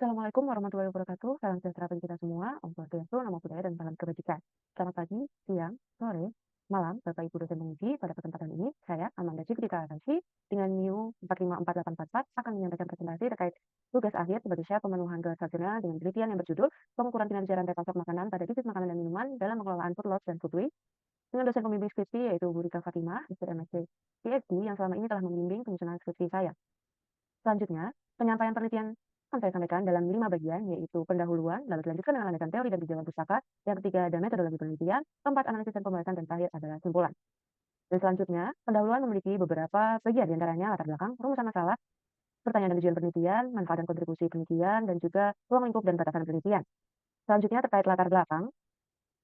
Assalamualaikum warahmatullahi wabarakatuh. Salam sejahtera bagi kita semua. Om Swastiastu, Namo Buddhaya, dan salam kebajikan. Selamat pagi, siang, sore, malam, Bapak Ibu dosen penguji. Pada kesempatan ini, saya Amanda Cikrika Arasi dengan NIU 454844 akan menyampaikan presentasi terkait tugas akhir sebagai syarat pemenuhan gelar sarjana dengan penelitian yang berjudul Pengukuran Kinerja Rantai Pasok Makanan pada Bisnis Makanan dan Minuman dalam Pengelolaan Food Loss dan Food Waste dengan dosen pembimbing skripsi yaitu Bu Rika Fatimah, MSc, PhD yang selama ini telah membimbing penyusunan skripsi saya. Selanjutnya, penyampaian penelitian akan saya sampaikan dalam 5 bagian, yaitu pendahuluan, lalu dilanjutkan dengan landasan teori dan pinjaman pustaka, yang ketiga ada metodologi penelitian, keempat analisis dan pembahasan, dan terakhir adalah simpulan. Dan selanjutnya, pendahuluan memiliki beberapa bagian, diantaranya latar belakang, rumusan masalah, pertanyaan dan tujuan penelitian, manfaat dan kontribusi penelitian, dan juga ruang lingkup dan batasan penelitian. Selanjutnya terkait latar belakang,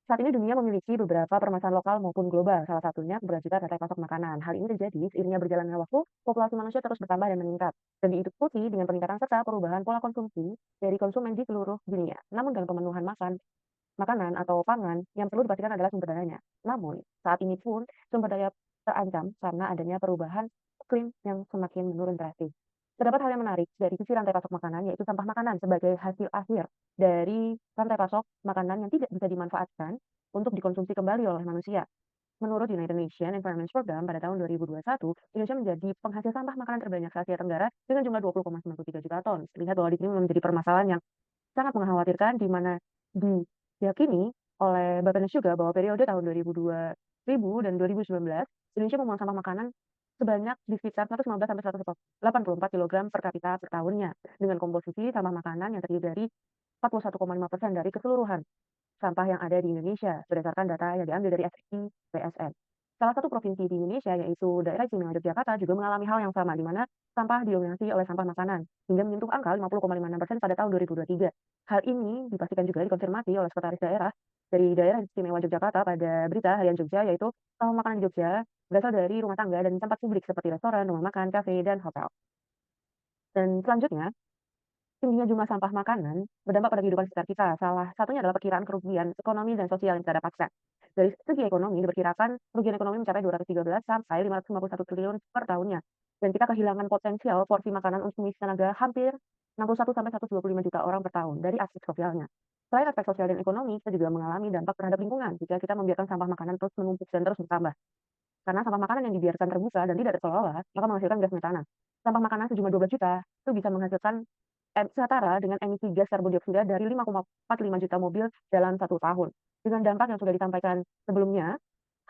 saat ini dunia memiliki beberapa permasalahan lokal maupun global, salah satunya keberlanjutan rantai pasok makanan. Hal ini terjadi seiringnya berjalannya waktu, populasi manusia terus bertambah dan meningkat, dan diikuti dengan peningkatan serta perubahan pola konsumsi dari konsumen di seluruh dunia. Namun dalam pemenuhan makanan atau pangan, yang perlu dipastikan adalah sumber dayanya. Namun, saat ini pun sumber daya terancam karena adanya perubahan iklim yang semakin menurun drastis. Terdapat hal yang menarik dari sisi rantai pasok makanan, yaitu sampah makanan sebagai hasil akhir dari rantai pasok makanan yang tidak bisa dimanfaatkan untuk dikonsumsi kembali oleh manusia. Menurut United Nations Environment Program pada tahun 2021, Indonesia menjadi penghasil sampah makanan terbanyak se Asia Tenggara dengan jumlah 20,93 juta ton. Terlihat bahwa di sini menjadi permasalahan yang sangat mengkhawatirkan, di mana diyakini oleh Bappenas juga bahwa periode tahun 2000 dan 2019, Indonesia membuang sampah makanan sebanyak di sekitar 115 sampai 184 kilogram per kapita per tahunnya, dengan komposisi sampah makanan yang terdiri dari 41,5% dari keseluruhan sampah yang ada di Indonesia, berdasarkan data yang diambil dari SI-BSN. Salah satu provinsi di Indonesia, yaitu Daerah Istimewa Yogyakarta, juga mengalami hal yang sama, di mana sampah didominasi oleh sampah makanan, hingga menyentuh angka 50,56% pada tahun 2023. Hal ini dipastikan juga dikonfirmasi oleh Sekretaris Daerah dari Daerah Istimewa Yogyakarta pada berita Harian Jogja, yaitu sampah makanan di Jogja berasal dari rumah tangga dan tempat publik seperti restoran, rumah makan, kafe, dan hotel. Dan selanjutnya, tingginya jumlah sampah makanan berdampak pada kehidupan sekitar kita. Salah satunya adalah perkiraan kerugian ekonomi dan sosial yang kita dapatkan. Dari segi ekonomi, diperkirakan kerugian ekonomi mencapai 213 sampai 551 triliun per tahunnya. Dan kita kehilangan potensial porsi makanan untuk mengisi tenaga hampir 61 sampai 125 juta orang per tahun dari aspek sosialnya. Selain aspek sosial dan ekonomi, kita juga mengalami dampak terhadap lingkungan jika kita membiarkan sampah makanan terus menumpuk dan terus bertambah. Karena sampah makanan yang dibiarkan terbuka dan tidak terkelola akan menghasilkan gas metana. Sampah makanan sejumlah 12 juta itu bisa menghasilkan setara dengan emisi gas karbon dioksida dari 5,45 juta mobil dalam 1 tahun. Dengan dampak yang sudah disampaikan sebelumnya,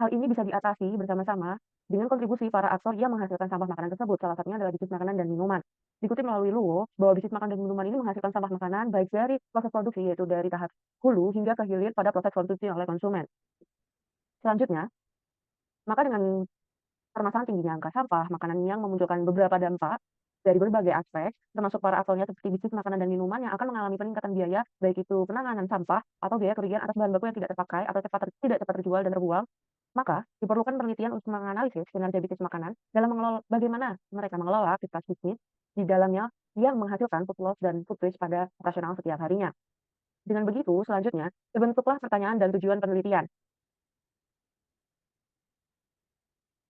hal ini bisa diatasi bersama-sama dengan kontribusi para aktor yang menghasilkan sampah makanan tersebut. Salah satunya adalah bisnis makanan dan minuman. Dikutip melalui Luwo, bahwa bisnis makanan dan minuman ini menghasilkan sampah makanan baik dari proses produksi, yaitu dari tahap hulu hingga ke hilir pada proses konsumsi oleh konsumen. Selanjutnya, maka dengan permasalahan tingginya angka sampah makanan yang memunculkan beberapa dampak dari berbagai aspek, termasuk para aktornya seperti bisnis makanan dan minuman yang akan mengalami peningkatan biaya, baik itu penanganan sampah atau biaya kerugian atas bahan baku yang tidak terpakai atau tidak cepat terjual dan terbuang. Maka diperlukan penelitian untuk menganalisis kinerja bisnis makanan dalam mengelola bagaimana mereka mengelola aktivitas bisnis di dalamnya yang menghasilkan food loss dan food waste pada operasional setiap harinya. Dengan begitu, selanjutnya terbentuklah pertanyaan dan tujuan penelitian.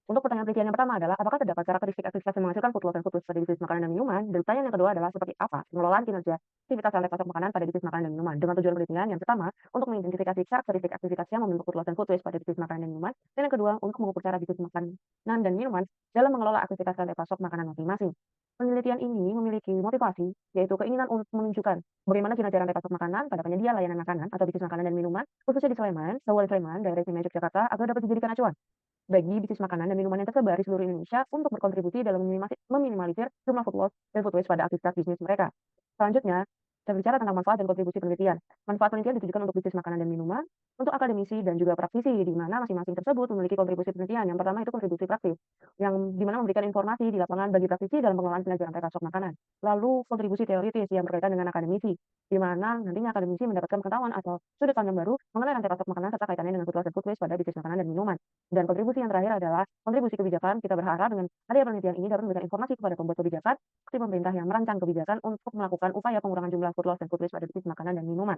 Untuk pertanyaan penelitian yang pertama adalah, apakah terdapat karakteristik aktivitas yang menghasilkan food loss dan food waste pada bisnis makanan dan minuman? Dan pertanyaan yang kedua adalah, seperti apa pengelolaan kinerja aktivitas rantai pasok makanan pada bisnis makanan dan minuman? Dengan tujuan penelitian yang pertama, untuk mengidentifikasi karakteristik aktivitas yang membentuk food loss dan food waste pada bisnis makanan dan minuman. Dan yang kedua, untuk mengukur cara bisnis makanan dan minuman dalam mengelola aktivitas rantai pasok makanan masing-masing. Penelitian ini memiliki motivasi, yaitu keinginan untuk menunjukkan bagaimana kinerja rantai pasok makanan pada penyedia layanan makanan atau bisnis makanan dan minuman, khususnya di Sleman, Kabupaten Sleman, daerah istimewa Yogyakarta, agar dapat dijadikan acuan bagi bisnis makanan dan minuman yang tersebar di seluruh Indonesia untuk berkontribusi dalam meminimalisir jumlah food loss dan food waste pada aktivitas bisnis mereka. Selanjutnya, kita bicara tentang manfaat dan kontribusi penelitian. Manfaat penelitian ditujukan untuk bisnis makanan dan minuman, untuk akademisi dan juga praktisi, di mana masing-masing tersebut memiliki kontribusi penelitian. Yang pertama itu kontribusi praktis, yang di mana memberikan informasi di lapangan bagi praktisi dalam pengelolaan kinerja rantai pasok makanan. Lalu kontribusi teoritis yang berkaitan dengan akademisi, di mana nantinya akademisi mendapatkan pengetahuan atau sudut pandang baru mengenai rantai pasok makanan serta kaitannya dengan food loss dan food waste pada bisnis makanan dan minuman. Dan kontribusi yang terakhir adalah kontribusi kebijakan. Kita berharap dengan adanya penelitian ini dapat memberikan informasi kepada pembuat kebijakan, seperti pemerintah yang merancang kebijakan untuk melakukan upaya pengurangan jumlah food loss dan food waste pada bisnis makanan dan minuman.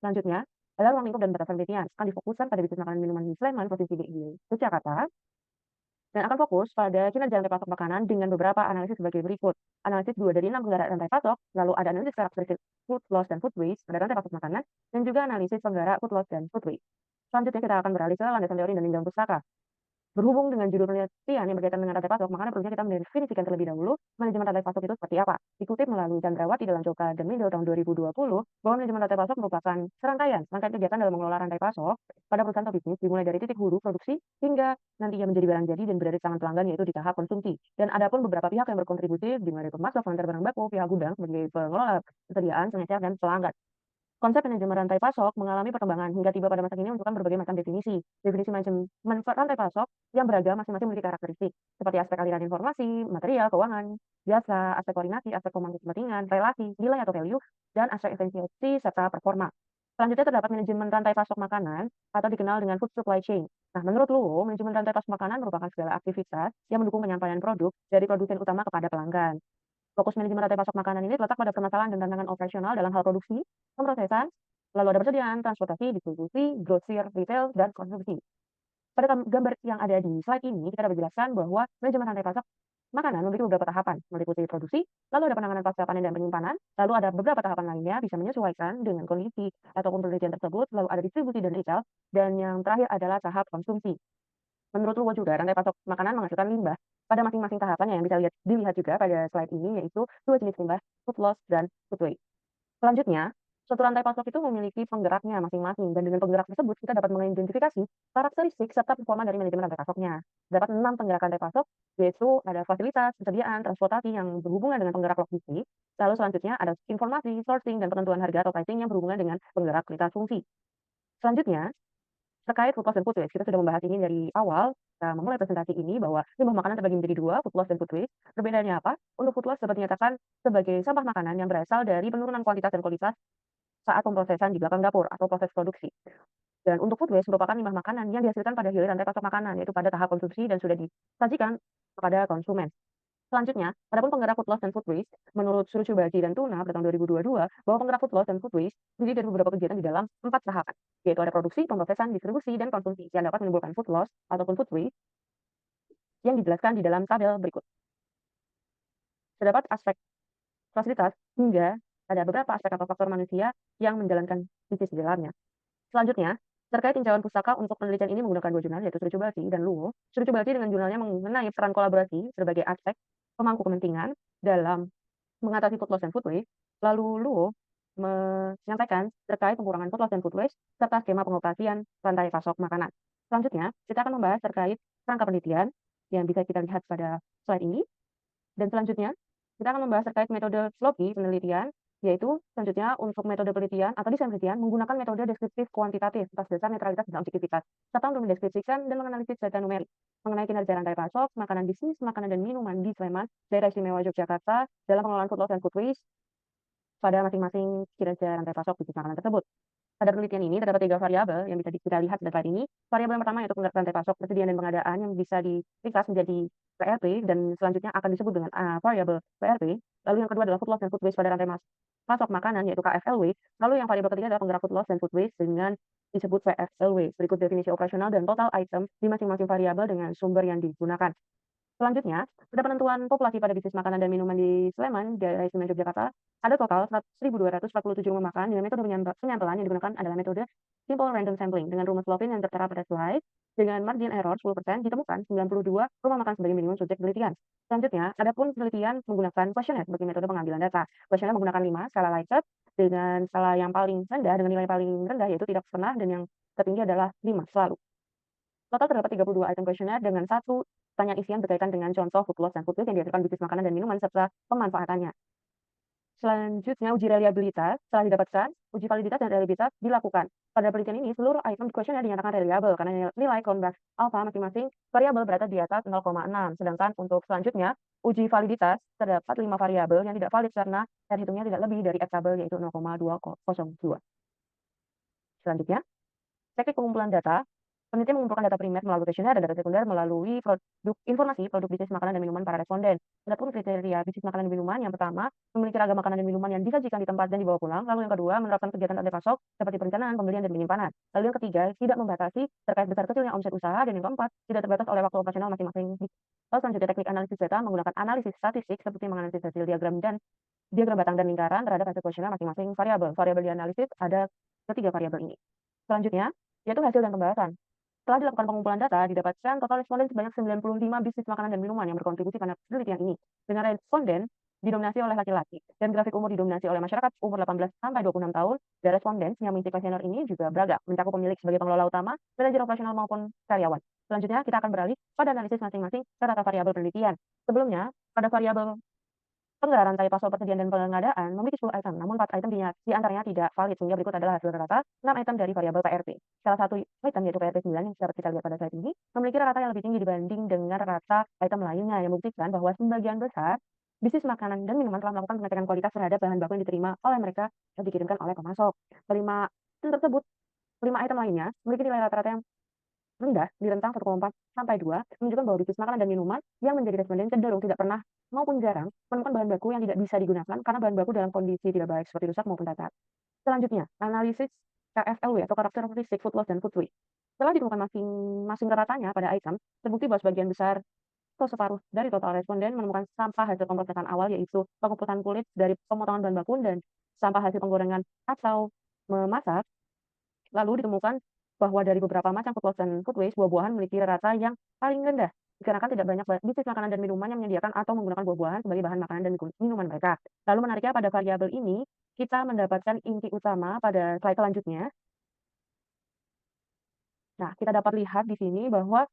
Selanjutnya, adalah ruang lingkup dan batasan penelitian akan difokuskan pada bisnis makanan dan minuman di Sleman, Provinsi DIY Yogyakarta, dan akan fokus pada kinerja rantai pasok makanan dengan beberapa analisis sebagai berikut. Analisis 2 dari 6 penggara rantai pasok, lalu ada analisis karakteristik food loss dan food waste pada rantai pasok makanan, dan juga analisis penggara food loss dan food waste. Selanjutnya kita akan beralih ke landasan teori dan tinjauan pustaka. Berhubung dengan judul penelitian yang berkaitan dengan rantai pasok, maka perlunya kita mendefinisikan terlebih dahulu manajemen rantai pasok itu seperti apa. Dikutip melalui Chandrawati dalam Joka dan Mindo tahun 2020, bahwa manajemen rantai pasok merupakan serangkaian kegiatan dalam mengelola rantai pasok pada perusahaan atau bisnis, dimulai dari titik hulu produksi hingga nantinya menjadi barang jadi dan berada di tangan pelanggan, yaitu di tahap konsumsi. Dan ada pun beberapa pihak yang berkontribusi, dimulai dari pemasok, pengantar barang baku, pihak gudang sebagai pengelola persediaan, pengecer, dan pelanggan. Konsep manajemen rantai pasok mengalami perkembangan hingga tiba pada masa kini menunjukkan berbagai macam definisi. Definisi manajemen rantai pasok yang beragam masing-masing memiliki karakteristik, seperti aspek aliran informasi, material, keuangan, jasa, aspek koordinasi, aspek pemangku kepentingan, relasi, nilai atau value, dan aspek efisiensi serta performa. Selanjutnya terdapat manajemen rantai pasok makanan atau dikenal dengan food supply chain. Nah, menurut Luo, manajemen rantai pasok makanan merupakan segala aktivitas yang mendukung penyampaian produk dari produsen utama kepada pelanggan. Fokus manajemen rantai pasok makanan ini terletak pada permasalahan dan tantangan operasional dalam hal produksi, pemrosesan, lalu ada persediaan, transportasi, distribusi, grosir, retail, dan konsumsi. Pada gambar yang ada di slide ini, kita dapat jelaskan bahwa manajemen rantai pasok makanan memiliki beberapa tahapan, meliputi produksi, lalu ada penanganan pasca panen dan penyimpanan, lalu ada beberapa tahapan lainnya bisa menyesuaikan dengan kondisi ataupun penelitian tersebut, lalu ada distribusi dan retail, dan yang terakhir adalah tahap konsumsi. Menurut Luwo juga, rantai pasok makanan menghasilkan limbah pada masing-masing tahapannya yang bisa dilihat juga pada slide ini, yaitu dua jenis limbah, food loss dan food waste. Selanjutnya, suatu rantai pasok itu memiliki penggeraknya masing-masing, dan dengan penggerak tersebut kita dapat mengidentifikasi karakteristik serta performa dari manajemen rantai pasoknya. Terdapat 6 penggerak rantai pasok, yaitu ada fasilitas, persediaan, transportasi yang berhubungan dengan penggerak logistik, lalu selanjutnya ada informasi, sourcing, dan penentuan harga atau pricing yang berhubungan dengan penggerak lintas fungsi. Selanjutnya, terkait food loss dan food waste, kita sudah membahas ini dari awal, kita memulai presentasi ini bahwa limbah makanan terbagi menjadi dua, food loss dan food waste. Perbedaannya apa? Untuk food loss dapat dinyatakan sebagai sampah makanan yang berasal dari penurunan kuantitas dan kualitas saat pemrosesan di belakang dapur atau proses produksi. Dan untuk food waste merupakan limbah makanan yang dihasilkan pada hilir rantai pasok makanan, yaitu pada tahap konsumsi dan sudah disajikan kepada konsumen. Selanjutnya, adapun penggerak food loss dan food waste, menurut Surucu Baji dan Tuna pada tahun 2022, bahwa penggerak food loss dan food waste terdiri dari beberapa kegiatan di dalam 4 tahapan, yaitu ada produksi, pemrosesan, distribusi, dan konsumsi yang dapat menimbulkan food loss ataupun food waste yang dijelaskan di dalam tabel berikut. Terdapat aspek fasilitas hingga ada beberapa aspek atau faktor manusia yang menjalankan bisnis di dalamnya. Selanjutnya, terkait tinjauan pustaka untuk penelitian ini menggunakan dua jurnal, yaitu Surucu Baji dan Luo. Surucu Baji dengan jurnalnya mengenai peran kolaborasi sebagai aspek pemangku kepentingan dalam mengatasi food loss dan food waste, lalu Luo menyampaikan terkait pengurangan food loss dan food waste, serta skema pengoperasian rantai pasok makanan. Selanjutnya, kita akan membahas terkait kerangka penelitian yang bisa kita lihat pada slide ini. Dan selanjutnya, kita akan membahas terkait metode Floki penelitian, yaitu selanjutnya untuk metode penelitian atau desain penelitian menggunakan metode deskriptif kuantitatif atas dasar netralitas dan objektivitas, serta untuk mendeskripsikan dan menganalisis data numerik mengenai kinerja rantai pasok, makanan bisnis, makanan dan minuman di Sleman, Daerah Istimewa Yogyakarta dalam pengelolaan food loss dan food waste pada masing-masing kinerja rantai pasok bisnis makanan tersebut. Pada penelitian ini terdapat 3 variabel yang bisa kita lihat pada slide ini. Variabel yang pertama yaitu penggerak rantai pasok, persediaan dan pengadaan yang bisa diringkas menjadi PRP dan selanjutnya akan disebut dengan variabel PRP. Lalu yang kedua adalah food loss dan food waste pada rantai pasok makanan yaitu KFLW. Lalu yang variabel ketiga adalah penggerak food loss dan food waste dengan disebut VFLW. Berikut definisi operasional dan total item di masing-masing variabel dengan sumber yang digunakan. Selanjutnya, pada penentuan populasi pada bisnis makanan dan minuman di Sleman, Daerah Istimewa Yogyakarta, ada total 1.247 rumah makan dengan metode penyampaian yang digunakan adalah metode simple random sampling dengan rumus Lovin yang tertera pada slide dengan margin error 10% ditemukan 92 rumah makan sebagai minimum subjek penelitian. Selanjutnya, ada pun penelitian menggunakan questionnaire sebagai metode pengambilan data. Questionnaire menggunakan 5 skala Likert dengan skala yang paling rendah dengan nilai paling rendah yaitu tidak pernah dan yang tertinggi adalah 5 selalu. Total terdapat 32 item questionnaire dengan 1 pertanyaan isian berkaitan dengan contoh food loss dan food waste yang dihasilkan bisnis makanan dan minuman serta pemanfaatannya. Selanjutnya, uji reliabilitas setelah didapatkan, uji validitas dan reliabilitas dilakukan. Pada penelitian ini, seluruh item questionnaire dinyatakan reliable karena nilai Cronbach alpha masing-masing variabel berada di atas 0,6. Sedangkan untuk selanjutnya, uji validitas terdapat 5 variabel yang tidak valid karena R hitungnya tidak lebih dari acceptable yaitu 0,202. Selanjutnya, teknik pengumpulan data Penelitian mengumpulkan data primer melalui kuesioner dan data sekunder melalui informasi produk bisnis makanan dan minuman para responden. Adapun kriteria bisnis makanan dan minuman, yang pertama, memiliki ragam makanan dan minuman yang disajikan di tempat dan dibawa pulang. Lalu yang kedua, menerapkan kegiatan rantai pasok seperti perencanaan, pembelian, dan penyimpanan. Lalu yang ketiga, tidak membatasi terkait besar kecilnya omset usaha. Dan yang keempat, tidak terbatas oleh waktu operasional masing-masing. Lalu selanjutnya, teknik analisis data menggunakan analisis statistik seperti menganalisis hasil diagram dan diagram batang dan lingkaran terhadap hasil kuesioner masing-masing variabel. Variabel dianalisis ada ketiga variabel ini. Selanjutnya, yaitu hasil dan pembahasan. Setelah dilakukan pengumpulan data, didapatkan total responden sebanyak 95 bisnis makanan dan minuman yang berkontribusi pada penelitian ini. Dengan responden didominasi oleh laki-laki dan grafik umur didominasi oleh masyarakat umur 18 sampai 26 tahun. Dan responden yang mengisi kuesioner ini juga beragam, mencakup pemilik sebagai pengelola utama, manajer operasional maupun karyawan. Selanjutnya, kita akan beralih pada analisis masing-masing serta variabel penelitian. Sebelumnya, pada variabel penggerak rantai pasok persediaan dan pengadaan memiliki 10 item, namun 4 item di antaranya tidak valid, sehingga berikut adalah hasil rata 6 item dari variabel PRP. Salah satu item yaitu PRP 9 yang dapat kita lihat pada slide ini memiliki rata yang lebih tinggi dibanding dengan rata item lainnya, yang membuktikan bahwa sebagian besar bisnis makanan dan minuman telah melakukan pengecekan kualitas terhadap bahan baku yang diterima oleh mereka yang dikirimkan oleh pemasok. Kelima item tersebut, 5 item lainnya memiliki nilai rata-rata yang rendah di rentang 1,4 sampai 2, menunjukkan bahwa bisnis makanan dan minuman yang menjadi responden cenderung tidak pernah maupun jarang menemukan bahan baku yang tidak bisa digunakan karena bahan baku dalam kondisi tidak baik seperti rusak maupun cacat. Selanjutnya, analisis KFLW atau karakteristik food loss dan food waste. Setelah ditemukan masing-masing ratanya pada item, terbukti bahwa sebagian besar atau separuh dari total responden menemukan sampah hasil pemrosesan awal, yaitu pengupusan kulit dari pemotongan bahan baku dan sampah hasil penggorengan atau memasak. Lalu ditemukan bahwa dari beberapa macam food loss dan food waste, buah-buahan memiliki rata yang paling rendah, dikarenakan tidak banyak bisnis makanan dan minuman yang menyediakan atau menggunakan buah-buahan sebagai bahan makanan dan minuman mereka. Lalu menariknya pada variabel ini, kita mendapatkan inti utama pada slide selanjutnya. Nah, kita dapat lihat di sini bahwa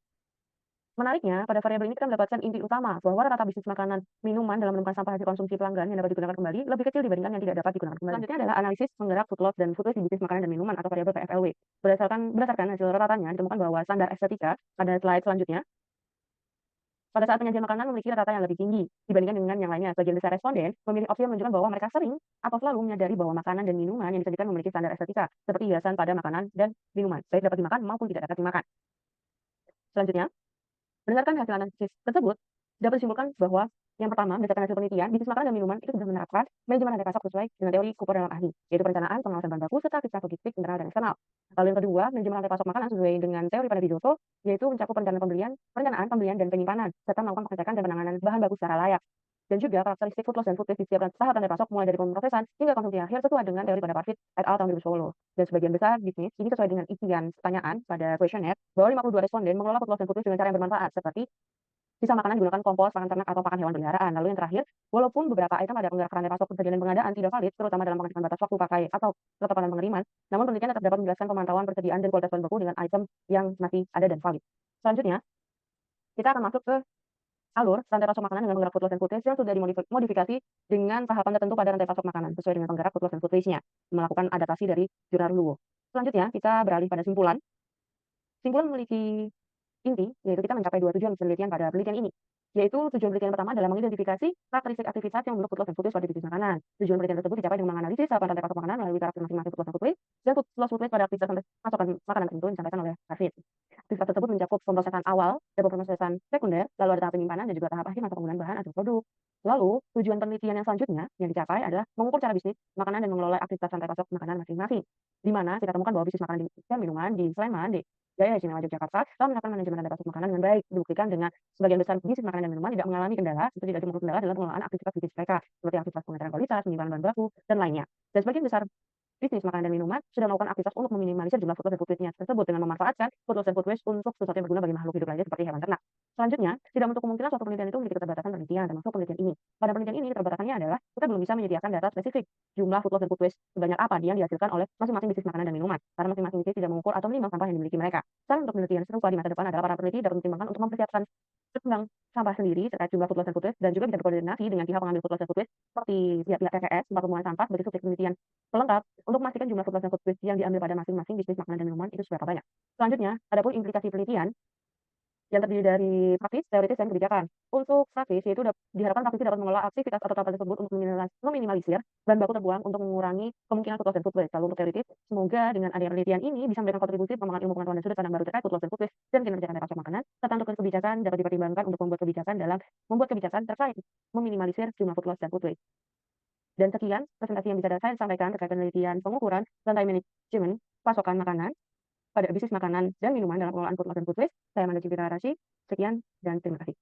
menariknya, pada variabel ini kita mendapatkan inti utama bahwa rata bisnis makanan minuman dalam menemukan sampah hasil konsumsi pelanggan yang dapat digunakan kembali lebih kecil dibandingkan yang tidak dapat digunakan kembali. Selanjutnya adalah analisis penggerak food loss dan food waste di bisnis makanan dan minuman atau variabel PFLW. Berdasarkan hasil ratanya ditemukan bahwa standar estetika pada slide selanjutnya pada saat penyajian makanan memiliki rata yang lebih tinggi dibandingkan dengan yang lainnya. Sebagian besar responden memilih opsi yang menunjukkan bahwa mereka sering atau selalu menyadari bahwa makanan dan minuman yang disajikan memiliki standar estetika seperti hiasan pada makanan dan minuman, baik dapat dimakan maupun tidak dapat dimakan. Selanjutnya, berdasarkan hasil analisis tersebut, dapat disimpulkan bahwa yang pertama, berdasarkan hasil penelitian, bisnis makanan dan minuman itu sudah menerapkan manajemen rantai pasok sesuai dengan teori Cooper dalam ahli, yaitu perencanaan, pengawasan bahan baku, serta aktivitas logistik internal dan eksternal. Lalu yang kedua, manajemen rantai pasok makanan sesuai dengan teori pada Vidotto, yaitu mencakup perencanaan pembelian dan penyimpanan, serta melakukan pengecekan dan penanganan bahan baku secara layak. Dan juga karakteristik food loss dan food waste di setiap tahap rantai pasok mulai dari pemrosesan hingga konsumsi akhir sesuai dengan teori pada Parfit et al. Tahun 2010. Dan sebagian besar bisnis ini sesuai dengan isian pertanyaan pada kuesioner bahwa 52 responden mengelola food loss dan food waste dengan cara yang bermanfaat seperti sisa makanan digunakan kompos, pakan ternak, atau pakan hewan peliharaan. Lalu yang terakhir, walaupun beberapa item pada penggerak rantai pasok persediaan dan pengadaan tidak valid, terutama dalam pengecekan batas waktu pakai atau ketepatan pengiriman, namun penelitian tetap dapat menjelaskan pemantauan persediaan dan kualitas bahan baku dengan item yang masih ada dan valid. Selanjutnya, kita akan masuk ke alur rantai pasok makanan dengan penggerak food loss dan food waste yang sudah dimodifikasi dengan tahapan tertentu pada rantai pasok makanan sesuai dengan penggerak food loss dan food waste-nya, melakukan adaptasi dari jurnal Luo. Selanjutnya, kita beralih pada simpulan. Simpulan memiliki inti, yaitu kita mencapai 2 tujuan penelitian pada penelitian ini, yaitu tujuan penelitian pertama adalah mengidentifikasi karakteristik aktivitas yang membentuk food loss dan food waste pada bisnis makanan. Tujuan penelitian tersebut dicapai dengan menganalisis tahapan rantai pasok makanan melalui karakter masing-masing food loss dan food waste, dan food loss food waste pada aktivitas pasokan makanan tertentu yang disampaikan oleh Parfit. Aktivitas tersebut mencakup pemrosesan awal dan pemrosesan sekunder, lalu ada tahap penyimpanan dan juga tahap akhir masa penggunaan bahan atau produk. Lalu, tujuan penelitian yang selanjutnya yang dicapai adalah mengukur cara bisnis makanan dan mengelola aktivitas rantai pasok makanan masing-masing, di mana kita temukan bahwa bisnis makanan dan minuman di Sleman, di Jaya Istimewa Yogyakarta telah menerapkan manajemen rantai pasok makanan dengan baik. Dibuktikan dengan sebagian besar bisnis makanan dan minuman tidak mengalami kendala, seperti tidak ditemukan kendala dalam pengelolaan aktivitas bisnis mereka, seperti aktivitas pengeteran kualitas, penyimpanan bahan baku, dan lainnya. Dan sebagian besar bisnis makanan dan minuman sudah melakukan aktivitas untuk meminimalisir jumlah food loss dan food waste-nya tersebut dengan memanfaatkan food loss dan food waste untuk sesuatu yang berguna bagi makhluk hidup lainnya seperti hewan ternak. Selanjutnya, tidak menutup kemungkinan suatu penelitian itu memiliki keterbatasan penelitian, termasuk penelitian ini. Pada penelitian ini, keterbatasannya adalah kita belum bisa menyediakan data spesifik jumlah food loss dan food waste sebanyak apa yang dihasilkan oleh masing-masing bisnis makanan dan minuman, karena masing-masing bisnis tidak mengukur atau menimbang sampah yang dimiliki mereka. Saran untuk penelitian serupa di masa depan adalah para peneliti dapat mempertimbangkan untuk mempersiapkan tentang sampah sendiri terkait jumlah food loss dan food waste, dan juga bisa berkoordinasi dengan pihak pengambil food loss dan food waste seperti pihak TPS, tempat pembuangan sampah, sebagai subjek penelitian pelengkap untuk memastikan jumlah food loss dan food waste yang diambil pada masing-masing bisnis makanan dan minuman itu seberapa banyak. Selanjutnya, adapun implikasi penelitian yang terdiri dari praktis, teoritis, dan kebijakan. Untuk praktis, yaitu diharapkan praktisi dapat mengelola aktivitas atau tahapan tersebut untuk meminimalisir bahan baku terbuang untuk mengurangi kemungkinan food loss dan food waste. Lalu untuk teoritis, semoga dengan adanya penelitian ini bisa memberikan kontribusi pengembangan ilmu pengetahuan dan sudut pandang baru terkait food loss dan food waste dan kinerja rantai pasok makanan, serta untuk kebijakan dapat dipertimbangkan untuk membuat kebijakan terkait meminimalisir jumlah food loss dan food waste. Dan sekian presentasi yang bisa saya sampaikan terkait penelitian pengukuran rantai manajemen pasokan makanan pada bisnis makanan dan minuman dalam pengelolaan food loss dan food waste. Saya Amanda Cipta Rasi. Sekian dan terima kasih.